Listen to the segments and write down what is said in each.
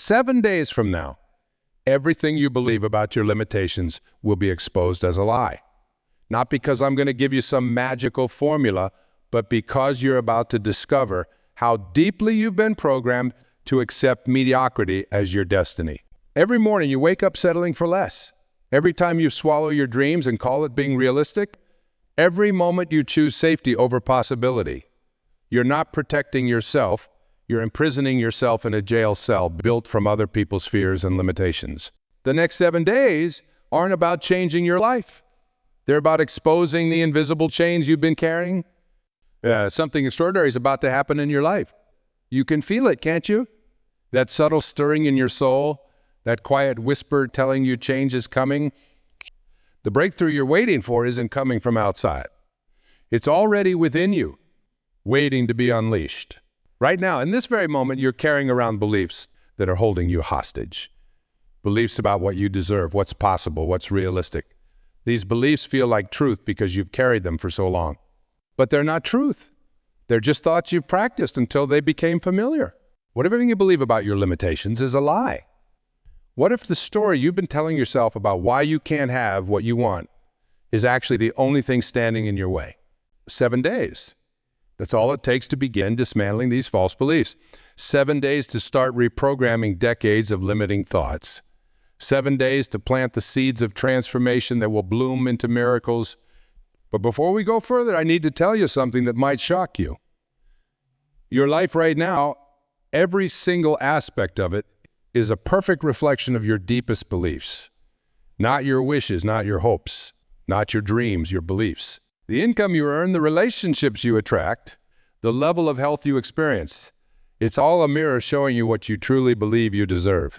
7 days from now, everything you believe about your limitations will be exposed as a lie. Not because I'm going to give you some magical formula, but because you're about to discover how deeply you've been programmed to accept mediocrity as your destiny. Every morning you wake up settling for less. Every time you swallow your dreams and call it being realistic, every moment you choose safety over possibility. You're not protecting yourself, you're imprisoning yourself in a jail cell built from other people's fears and limitations. The next 7 days aren't about changing your life. They're about exposing the invisible chains you've been carrying. Something extraordinary is about to happen in your life. You can feel it, can't you? That subtle stirring in your soul, that quiet whisper telling you change is coming. The breakthrough you're waiting for isn't coming from outside. It's already within you, waiting to be unleashed. Right now, in this very moment, you're carrying around beliefs that are holding you hostage. Beliefs about what you deserve, what's possible, what's realistic. These beliefs feel like truth because you've carried them for so long. But they're not truth. They're just thoughts you've practiced until they became familiar. What if everything you believe about your limitations is a lie? What if the story you've been telling yourself about why you can't have what you want is actually the only thing standing in your way? 7 days. That's all it takes to begin dismantling these false beliefs. 7 days to start reprogramming decades of limiting thoughts. 7 days to plant the seeds of transformation that will bloom into miracles. But before we go further, I need to tell you something that might shock you. Your life right now, every single aspect of it, is a perfect reflection of your deepest beliefs. Not your wishes, not your hopes, not your dreams, your beliefs. The income you earn, the relationships you attract, the level of health you experience, it's all a mirror showing you what you truly believe you deserve.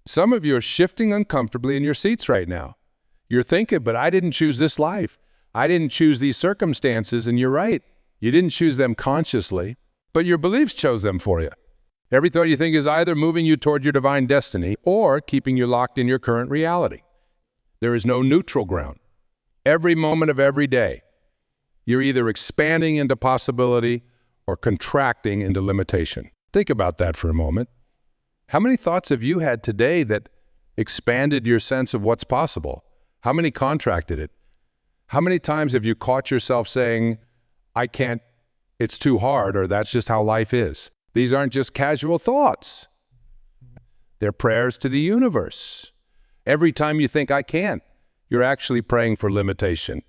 Some of you are shifting uncomfortably in your seats right now. You're thinking, but I didn't choose this life. I didn't choose these circumstances, and you're right. You didn't choose them consciously, but your beliefs chose them for you. Every thought you think is either moving you toward your divine destiny or keeping you locked in your current reality. There is no neutral ground. Every moment of every day, you're either expanding into possibility or contracting into limitation. Think about that for a moment. How many thoughts have you had today that expanded your sense of what's possible? How many contracted it? How many times have you caught yourself saying, I can't, it's too hard, or that's just how life is? These aren't just casual thoughts. They're prayers to the universe. Every time you think I can't, you're actually praying for limitation.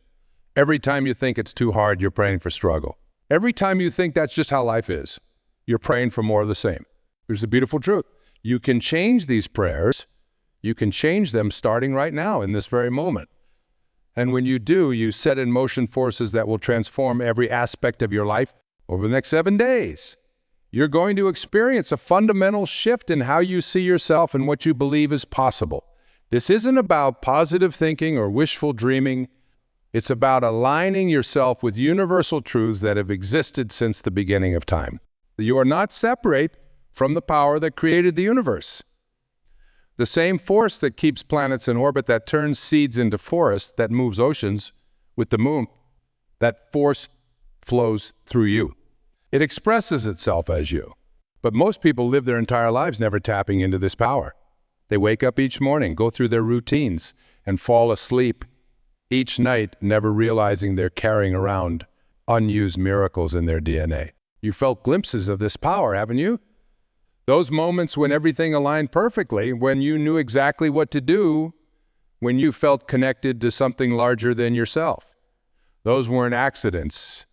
Every time you think it's too hard, you're praying for struggle. Every time you think that's just how life is, you're praying for more of the same. Here's the beautiful truth. You can change these prayers. You can change them starting right now in this very moment. And when you do, you set in motion forces that will transform every aspect of your life over the next 7 days. You're going to experience a fundamental shift in how you see yourself and what you believe is possible. This isn't about positive thinking or wishful dreaming. It's about aligning yourself with universal truths that have existed since the beginning of time. You are not separate from the power that created the universe. The same force that keeps planets in orbit, that turns seeds into forests, that moves oceans with the moon, that force flows through you. It expresses itself as you. But most people live their entire lives never tapping into this power. They wake up each morning, go through their routines, and fall asleep each night, never realizing they're carrying around unused miracles in their DNA. You felt glimpses of this power, haven't you? Those moments when everything aligned perfectly, when you knew exactly what to do, when you felt connected to something larger than yourself. Those weren't accidents.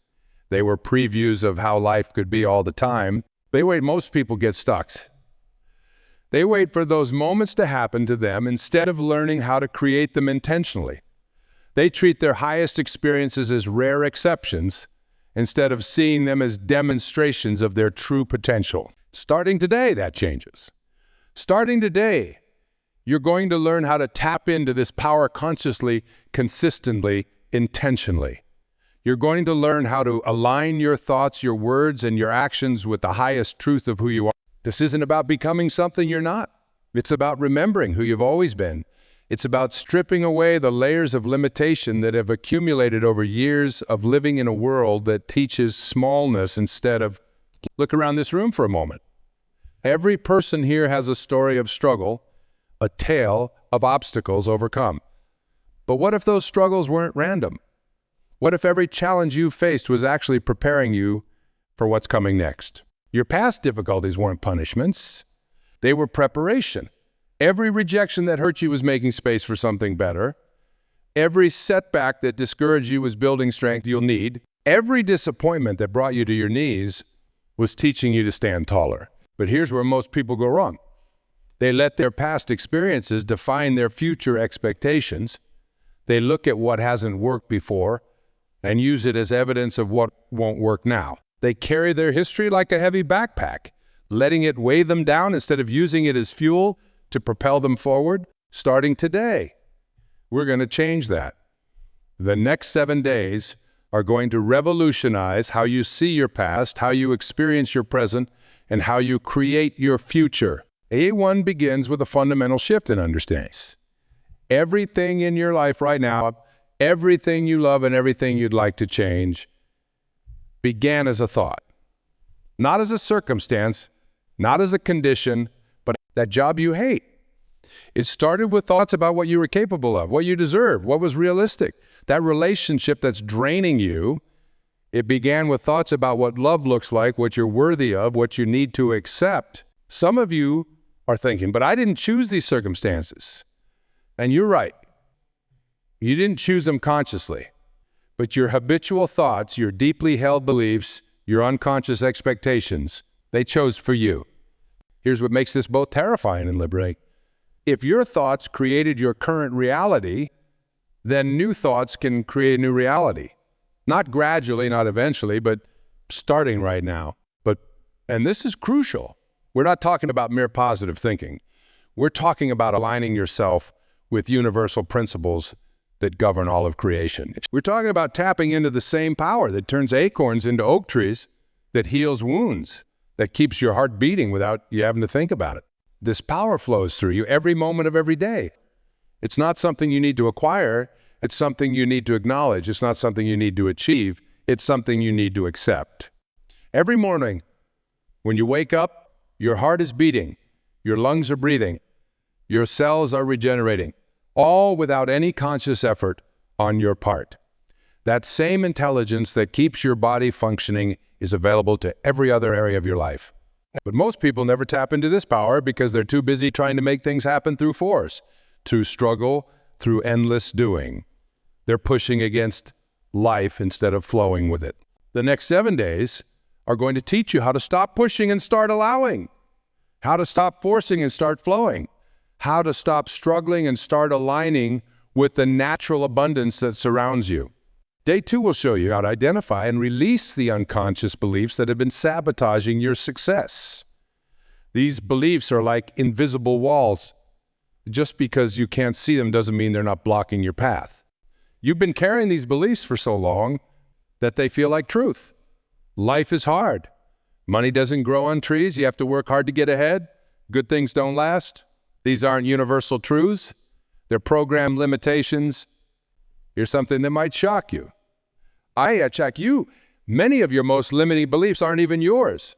They were previews of how life could be all the time. Most people get stuck. They wait for those moments to happen to them instead of learning how to create them intentionally. They treat their highest experiences as rare exceptions instead of seeing them as demonstrations of their true potential. Starting today, that changes. Starting today, you're going to learn how to tap into this power consciously, consistently, intentionally. You're going to learn how to align your thoughts, your words, and your actions with the highest truth of who you are. This isn't about becoming something you're not. It's about remembering who you've always been. It's about stripping away the layers of limitation that have accumulated over years of living in a world that teaches smallness instead of... Look around this room for a moment. Every person here has a story of struggle, a tale of obstacles overcome. But what if those struggles weren't random? What if every challenge you faced was actually preparing you for what's coming next? Your past difficulties weren't punishments. They were preparation. Every rejection that hurt you was making space for something better. Every setback that discouraged you was building strength you'll need. Every disappointment that brought you to your knees was teaching you to stand taller. But here's where most people go wrong. They let their past experiences define their future expectations. They look at what hasn't worked before and use it as evidence of what won't work now. They carry their history like a heavy backpack, letting it weigh them down instead of using it as fuel to propel them forward. Starting today, we're going to change that. The next 7 days are going to revolutionize how you see your past, how you experience your present, and how you create your future. A1 begins with a fundamental shift in understanding. Everything in your life right now, everything you love and everything you'd like to change, began as a thought. Not as a circumstance, not as a condition, but that job you hate. It started with thoughts about what you were capable of, what you deserve, what was realistic. That relationship that's draining you, it began with thoughts about what love looks like, what you're worthy of, what you need to accept. Some of you are thinking, but I didn't choose these circumstances. And you're right. You didn't choose them consciously. But your habitual thoughts, your deeply held beliefs, your unconscious expectations, they chose for you. Here's what makes this both terrifying and liberating. If your thoughts created your current reality, then new thoughts can create a new reality. Not gradually, not eventually, but starting right now. And this is crucial. We're not talking about mere positive thinking. We're talking about aligning yourself with universal principles that govern all of creation. We're talking about tapping into the same power that turns acorns into oak trees, that heals wounds, that keeps your heart beating without you having to think about it. This power flows through you every moment of every day. It's not something you need to acquire. It's something you need to acknowledge. It's not something you need to achieve. It's something you need to accept. Every morning, when you wake up, your heart is beating, your lungs are breathing, your cells are regenerating, all without any conscious effort on your part. That same intelligence that keeps your body functioning is available to every other area of your life. But most people never tap into this power because they're too busy trying to make things happen through force, through struggle, through endless doing. They're pushing against life instead of flowing with it. The next 7 days are going to teach you how to stop pushing and start allowing, how to stop forcing and start flowing, how to stop struggling and start aligning with the natural abundance that surrounds you. Day 2 will show you how to identify and release the unconscious beliefs that have been sabotaging your success. These beliefs are like invisible walls. Just because you can't see them doesn't mean they're not blocking your path. You've been carrying these beliefs for so long that they feel like truth. Life is hard. Money doesn't grow on trees. You have to work hard to get ahead. Good things don't last. These aren't universal truths. They're programmed limitations. Here's something that might shock you. I check you. Many of your most limiting beliefs aren't even yours.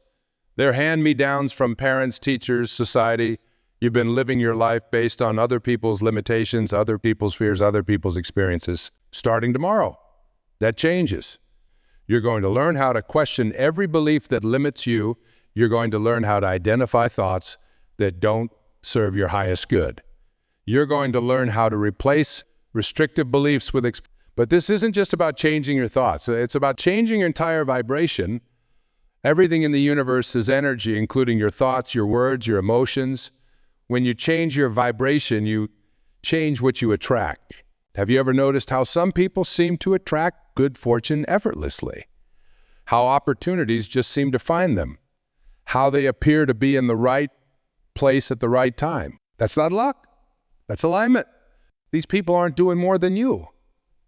They're hand-me-downs from parents, teachers, society. You've been living your life based on other people's limitations, other people's fears, other people's experiences. Starting tomorrow, that changes. You're going to learn how to question every belief that limits you. You're going to learn how to identify thoughts that don't serve your highest good. You're going to learn how to replace restrictive beliefs with but this isn't just about changing your thoughts. It's about changing your entire vibration. Everything in the universe is energy, including your thoughts, your words, your emotions. When you change your vibration, you change what you attract. Have you ever noticed how some people seem to attract good fortune effortlessly? How opportunities just seem to find them? How they appear to be in the right place at the right time? That's not luck. That's alignment. These people aren't doing more than you.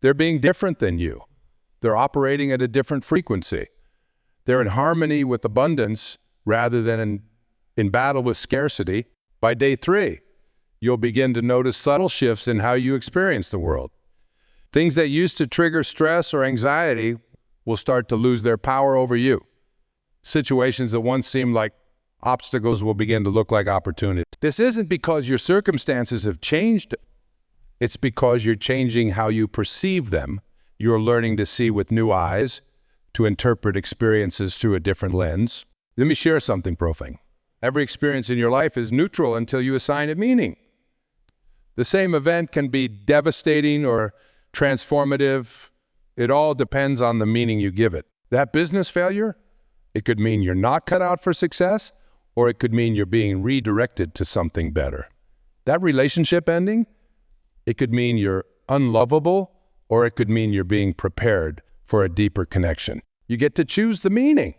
They're being different than you. They're operating at a different frequency. They're in harmony with abundance rather than in battle with scarcity. By day 3, you'll begin to notice subtle shifts in how you experience the world. Things that used to trigger stress or anxiety will start to lose their power over you. Situations that once seemed like obstacles will begin to look like opportunities. This isn't because your circumstances have changed. It's because you're changing how you perceive them. You're learning to see with new eyes, to interpret experiences through a different lens. Let me share something profound. Every experience in your life is neutral until you assign it meaning. The same event can be devastating or transformative. It all depends on the meaning you give it. That business failure, it could mean you're not cut out for success, or it could mean you're being redirected to something better. That relationship ending, it could mean you're unlovable, or it could mean you're being prepared for a deeper connection. You get to choose the meaning.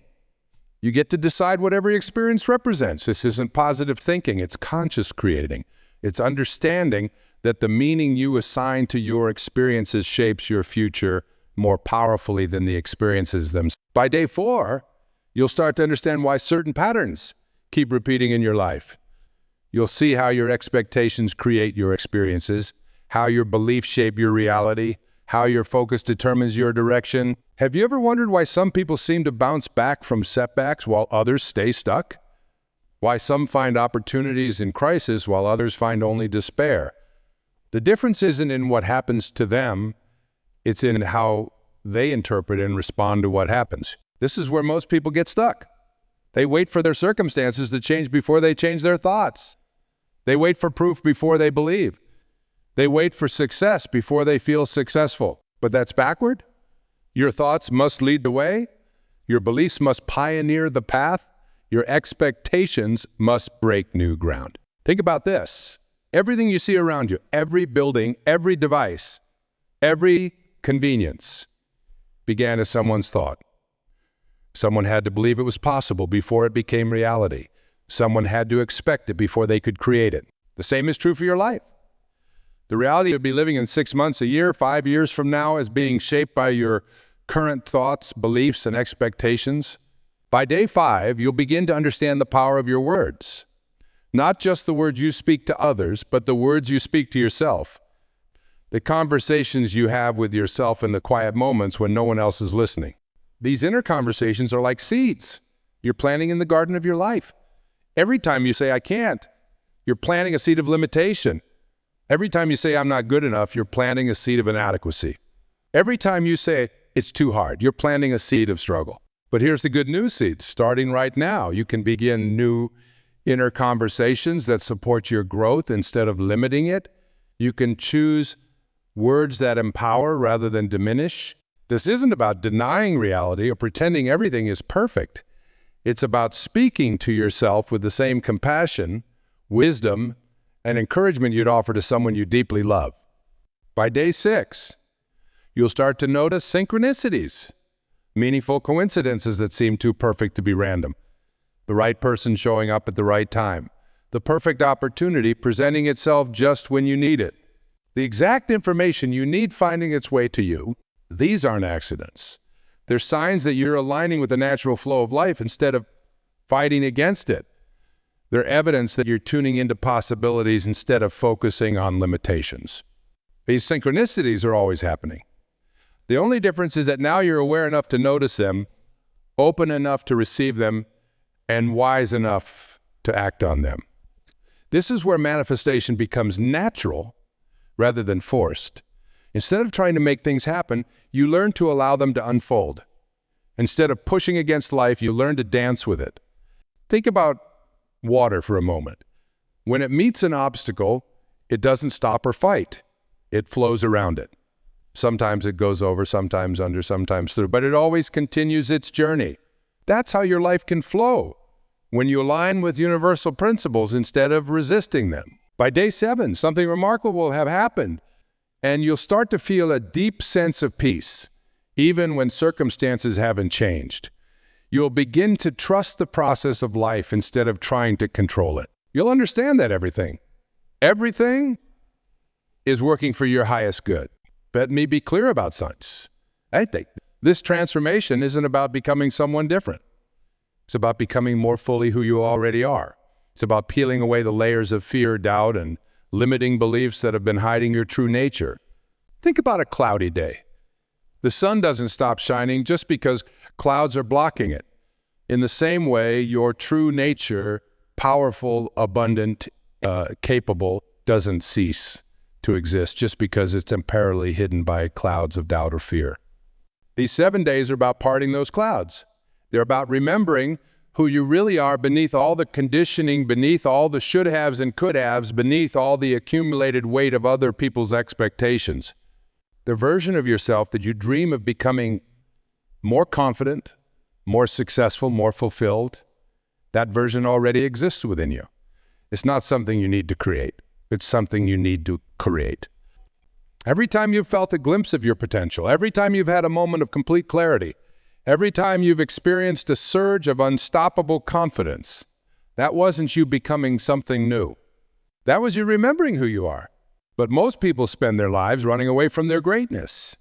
You get to decide what every experience represents. This isn't positive thinking, it's conscious creating. It's understanding that the meaning you assign to your experiences shapes your future more powerfully than the experiences themselves. By day 4, you'll start to understand why certain patterns keep repeating in your life. You'll see how your expectations create your experiences, how your beliefs shape your reality, how your focus determines your direction. Have you ever wondered why some people seem to bounce back from setbacks while others stay stuck? Why some find opportunities in crisis while others find only despair? The difference isn't in what happens to them, it's in how they interpret and respond to what happens. This is where most people get stuck. They wait for their circumstances to change before they change their thoughts. They wait for proof before they believe. They wait for success before they feel successful. But that's backward. Your thoughts must lead the way. Your beliefs must pioneer the path. Your expectations must break new ground. Think about this. Everything you see around you, every building, every device, every convenience began as someone's thought. Someone had to believe it was possible before it became reality. Someone had to expect it before they could create it. The same is true for your life. The reality you'll be living in 6 months, a year, 5 years from now is being shaped by your current thoughts, beliefs, and expectations. By day 5, you'll begin to understand the power of your words. Not just the words you speak to others, but the words you speak to yourself. The conversations you have with yourself in the quiet moments when no one else is listening. These inner conversations are like seeds you're planting in the garden of your life. Every time you say, I can't, you're planting a seed of limitation. Every time you say, I'm not good enough, you're planting a seed of inadequacy. Every time you say, it's too hard, you're planting a seed of struggle. But here's the good news seed. Starting right now, you can begin new inner conversations that support your growth instead of limiting it. You can choose words that empower rather than diminish. This isn't about denying reality or pretending everything is perfect. It's about speaking to yourself with the same compassion, wisdom, and encouragement you'd offer to someone you deeply love. By day 6, you'll start to notice synchronicities, meaningful coincidences that seem too perfect to be random. The right person showing up at the right time. The perfect opportunity presenting itself just when you need it. The exact information you need finding its way to you. These aren't accidents. They're signs that you're aligning with the natural flow of life instead of fighting against it. They're evidence that you're tuning into possibilities instead of focusing on limitations. These synchronicities are always happening. The only difference is that now you're aware enough to notice them, open enough to receive them, and wise enough to act on them. This is where manifestation becomes natural rather than forced. Instead of trying to make things happen, you learn to allow them to unfold. Instead of pushing against life, you learn to dance with it. Think about water for a moment. When it meets an obstacle, it doesn't stop or fight. It flows around it. Sometimes it goes over, sometimes under, sometimes through, but it always continues its journey. That's how your life can flow, when you align with universal principles instead of resisting them. By day 7, something remarkable will have happened, and you'll start to feel a deep sense of peace, even when circumstances haven't changed. You'll begin to trust the process of life instead of trying to control it. You'll understand that everything is working for your highest good. Let me be clear about science. I think this transformation isn't about becoming someone different. It's about becoming more fully who you already are. It's about peeling away the layers of fear, doubt, and limiting beliefs that have been hiding your true nature. Think about a cloudy day. The sun doesn't stop shining just because clouds are blocking it. In the same way, your true nature, powerful, abundant, capable, doesn't cease to exist just because it's temporarily hidden by clouds of doubt or fear. These 7 days are about parting those clouds. They're about remembering who you really are beneath all the conditioning, beneath all the should-haves and could-haves, beneath all the accumulated weight of other people's expectations. The version of yourself that you dream of becoming more confident, more successful, more fulfilled, that version already exists within you. It's not something you need to create. It's something you need to create. Every time you've felt a glimpse of your potential, every time you've had a moment of complete clarity, every time you've experienced a surge of unstoppable confidence, that wasn't you becoming something new. That was you remembering who you are. But most people spend their lives running away from their greatness.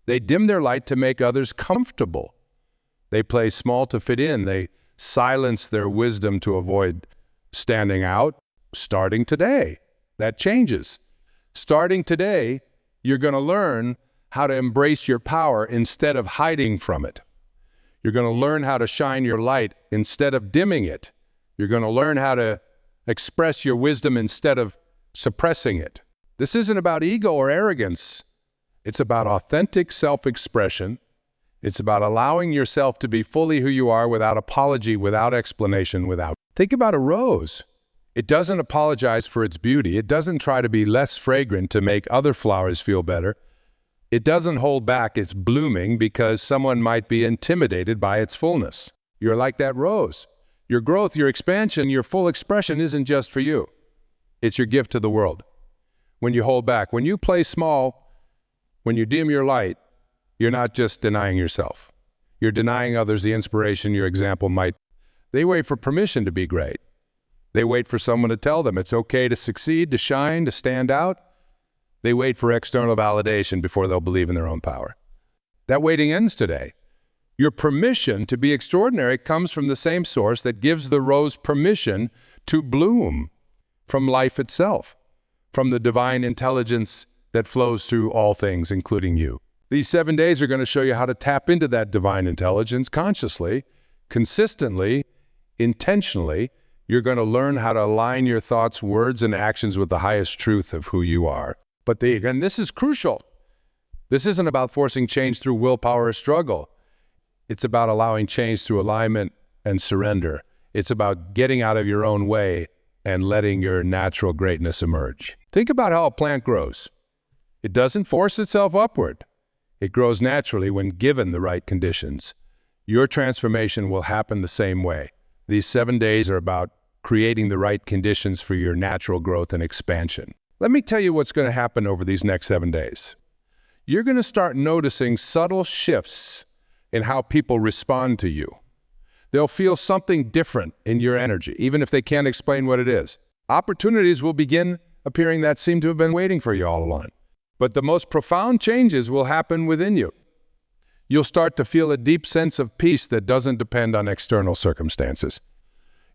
They dim their light to make others comfortable. They play small to fit in. They silence their wisdom to avoid standing out. Starting today, that changes. Starting today, you're going to learn how to embrace your power instead of hiding from it. You're going to learn how to shine your light instead of dimming it. You're going to learn how to express your wisdom instead of suppressing it. This isn't about ego or arrogance. It's about authentic self-expression. It's about allowing yourself to be fully who you are without apology, without explanation, without... Think about a rose. It doesn't apologize for its beauty. It doesn't try to be less fragrant to make other flowers feel better. It doesn't hold back its blooming because someone might be intimidated by its fullness. You're like that rose. Your growth, your expansion, your full expression isn't just for you. It's your gift to the world. When you hold back, when you play small, when you dim your light, you're not just denying yourself. You're denying others the inspiration your example might. They wait for permission to be great. They wait for someone to tell them it's okay to succeed, to shine, to stand out. They wait for external validation before they'll believe in their own power. That waiting ends today. Your permission to be extraordinary comes from the same source that gives the rose permission to bloom, from life itself, from the divine intelligence that flows through all things, including you. These 7 days are going to show you how to tap into that divine intelligence consciously, consistently, intentionally. You're going to learn how to align your thoughts, words, and actions with the highest truth of who you are. But again, this is crucial. This isn't about forcing change through willpower or struggle. It's about allowing change through alignment and surrender. It's about getting out of your own way and letting your natural greatness emerge. Think about how a plant grows. It doesn't force itself upward. It grows naturally when given the right conditions. Your transformation will happen the same way. These 7 days are about creating the right conditions for your natural growth and expansion. Let me tell you what's going to happen over these next 7 days. You're going to start noticing subtle shifts in how people respond to you. They'll feel something different in your energy, even if they can't explain what it is. Opportunities will begin appearing that seem to have been waiting for you all along. But the most profound changes will happen within you. You'll start to feel a deep sense of peace that doesn't depend on external circumstances.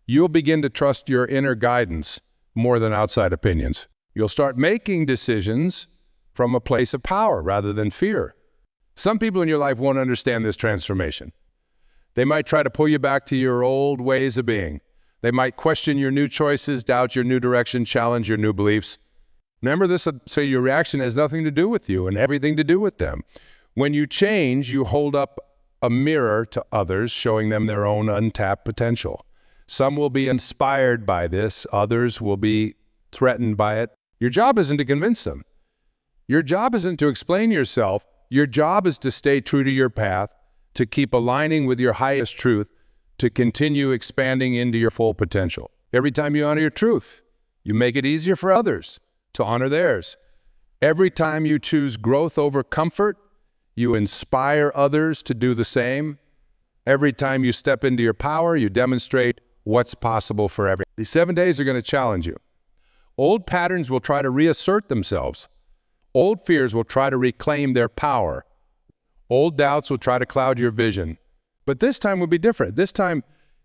You'll begin to trust your inner guidance more than outside opinions. You'll start making decisions from a place of power rather than fear. Some people in your life won't understand this transformation. They might try to pull you back to your old ways of being. They might question your new choices, doubt your new direction, challenge your new beliefs. Remember this, so your reaction has nothing to do with you and everything to do with them. When you change, you hold up a mirror to others, showing them their own untapped potential. Some will be inspired by this, others will be threatened by it. Your job isn't to convince them. Your job isn't to explain yourself. Your job is to stay true to your path, to keep aligning with your highest truth, to continue expanding into your full potential. Every time you honor your truth, you make it easier for others to honor theirs. Every time you choose growth over comfort, you inspire others to do the same. Every time you step into your power, you demonstrate what's possible for everyone. These 7 days are going to challenge you. Old patterns will try to reassert themselves. Old fears will try to reclaim their power. Old doubts will try to cloud your vision. But this time will be different. This time,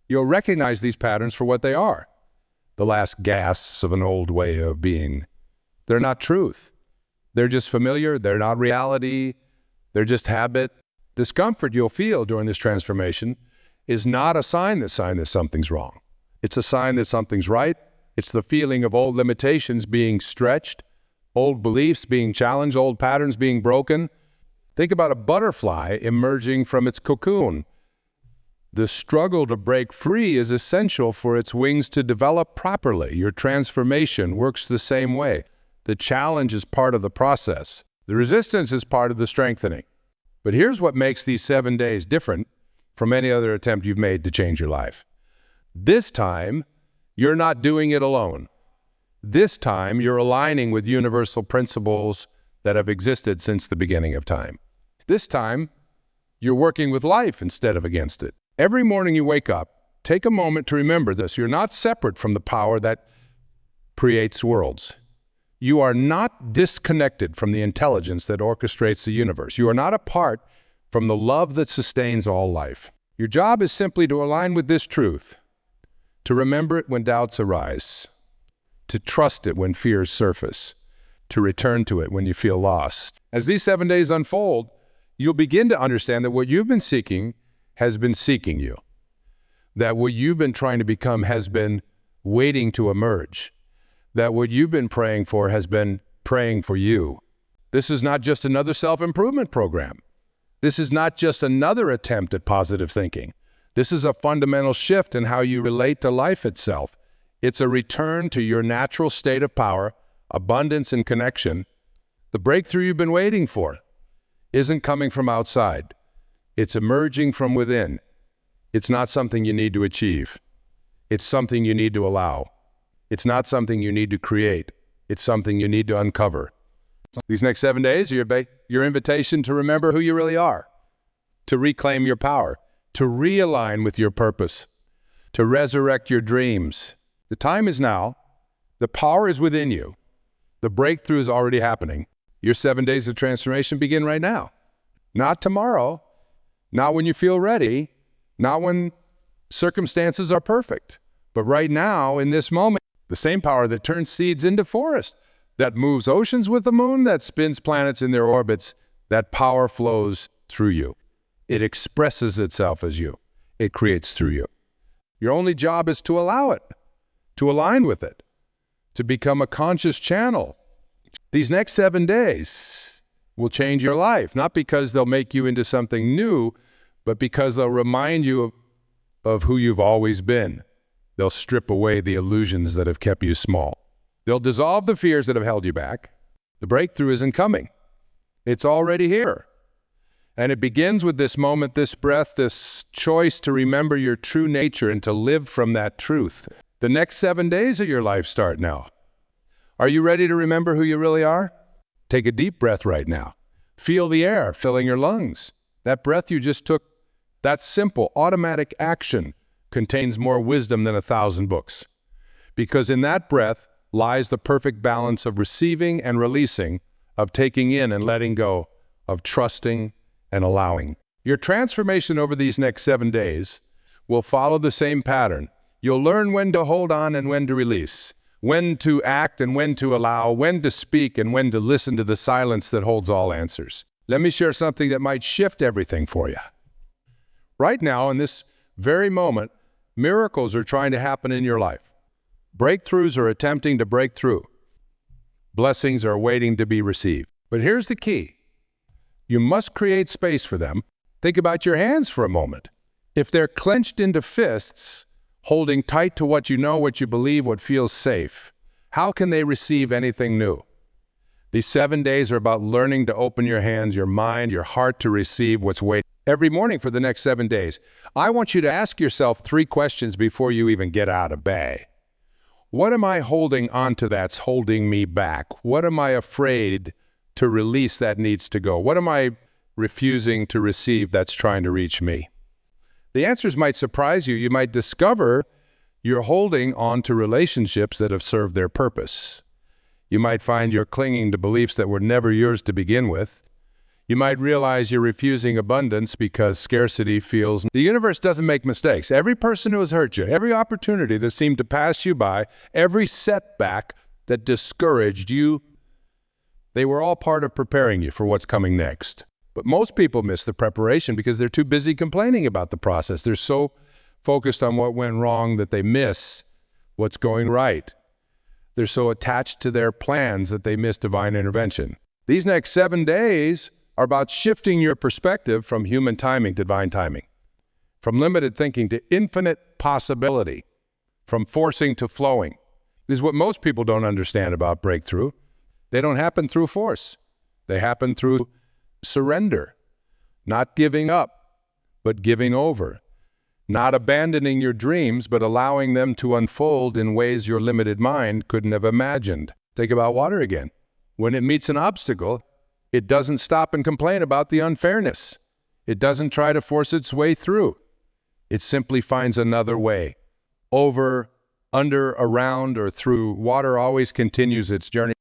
you'll recognize these patterns for what they are. The last gasps of an old way of being. They're not truth. They're just familiar. They're not reality. They're just habit. Discomfort you'll feel during this transformation is not a sign that something's wrong. It's a sign that something's right. It's the feeling of old limitations being stretched, old beliefs being challenged, old patterns being broken. Think about a butterfly emerging from its cocoon. The struggle to break free is essential for its wings to develop properly. Your transformation works the same way. The challenge is part of the process. The resistance is part of the strengthening. But here's what makes these 7 days different from any other attempt you've made to change your life. This time, you're not doing it alone. This time, you're aligning with universal principles that have existed since the beginning of time. This time, you're working with life instead of against it. Every morning you wake up, take a moment to remember this. You're not separate from the power that creates worlds. You are not disconnected from the intelligence that orchestrates the universe. You are not apart from the love that sustains all life. Your job is simply to align with this truth, to remember it when doubts arise, to trust it when fears surface, to return to it when you feel lost. As these 7 days unfold, you'll begin to understand that what you've been seeking has been seeking you, that what you've been trying to become has been waiting to emerge, that what you've been praying for has been praying for you. This is not just another self-improvement program. This is not just another attempt at positive thinking. This is a fundamental shift in how you relate to life itself. It's a return to your natural state of power, abundance, and connection. The breakthrough you've been waiting for isn't coming from outside. It's emerging from within. It's not something you need to achieve. It's something you need to allow. It's not something you need to create. It's something you need to uncover. These next 7 days are your invitation to remember who you really are, to reclaim your power, to realign with your purpose, to resurrect your dreams. The time is now. The power is within you. The breakthrough is already happening. Your 7 days of transformation begin right now. Not tomorrow, not when you feel ready, not when circumstances are perfect, but right now, in this moment. The same power that turns seeds into forests, that moves oceans with the moon, that spins planets in their orbits, that power flows through you. It expresses itself as you. It creates through you. Your only job is to allow it, to align with it, to become a conscious channel. These next 7 days will change your life, not because they'll make you into something new, but because they'll remind you of who you've always been. They'll strip away the illusions that have kept you small. They'll dissolve the fears that have held you back. The breakthrough isn't coming. It's already here. And it begins with this moment, this breath, this choice to remember your true nature and to live from that truth. The next 7 days of your life start now. Are you ready to remember who you really are? Take a deep breath right now. Feel the air filling your lungs. That breath you just took, that simple, automatic action contains more wisdom than 1,000 books. Because in that breath lies the perfect balance of receiving and releasing, of taking in and letting go, of trusting and allowing. Your transformation over these next 7 days will follow the same pattern. You'll learn when to hold on and when to release, when to act and when to allow, when to speak and when to listen to the silence that holds all answers. Let me share something that might shift everything for you. Right now, in this very moment, miracles are trying to happen in your life. Breakthroughs are attempting to break through. Blessings are waiting to be received. But here's the key. You must create space for them. Think about your hands for a moment. If they're clenched into fists, holding tight to what you know, what you believe, what feels safe, how can they receive anything new? These 7 days are about learning to open your hands, your mind, your heart to receive what's waiting. Every morning for the next 7 days, I want you to ask yourself 3 questions before you even get out of bed. What am I holding onto that's holding me back? What am I afraid to release that needs to go? What am I refusing to receive that's trying to reach me? The answers might surprise you. You might discover you're holding on to relationships that have served their purpose. You might find you're clinging to beliefs that were never yours to begin with. You might realize you're refusing abundance because scarcity feels... The universe doesn't make mistakes. Every person who has hurt you, every opportunity that seemed to pass you by, every setback that discouraged you, they were all part of preparing you for what's coming next. But most people miss the preparation because they're too busy complaining about the process. They're so focused on what went wrong that they miss what's going right. They're so attached to their plans that they miss divine intervention. These next 7 days are about shifting your perspective from human timing to divine timing, from limited thinking to infinite possibility, from forcing to flowing. This is what most people don't understand about breakthrough. They don't happen through force. They happen through surrender, not giving up, but giving over, not abandoning your dreams, but allowing them to unfold in ways your limited mind couldn't have imagined. Think about water again. When it meets an obstacle, it doesn't stop and complain about the unfairness. It doesn't try to force its way through. It simply finds another way. Over, under, around, or through, water always continues its journey.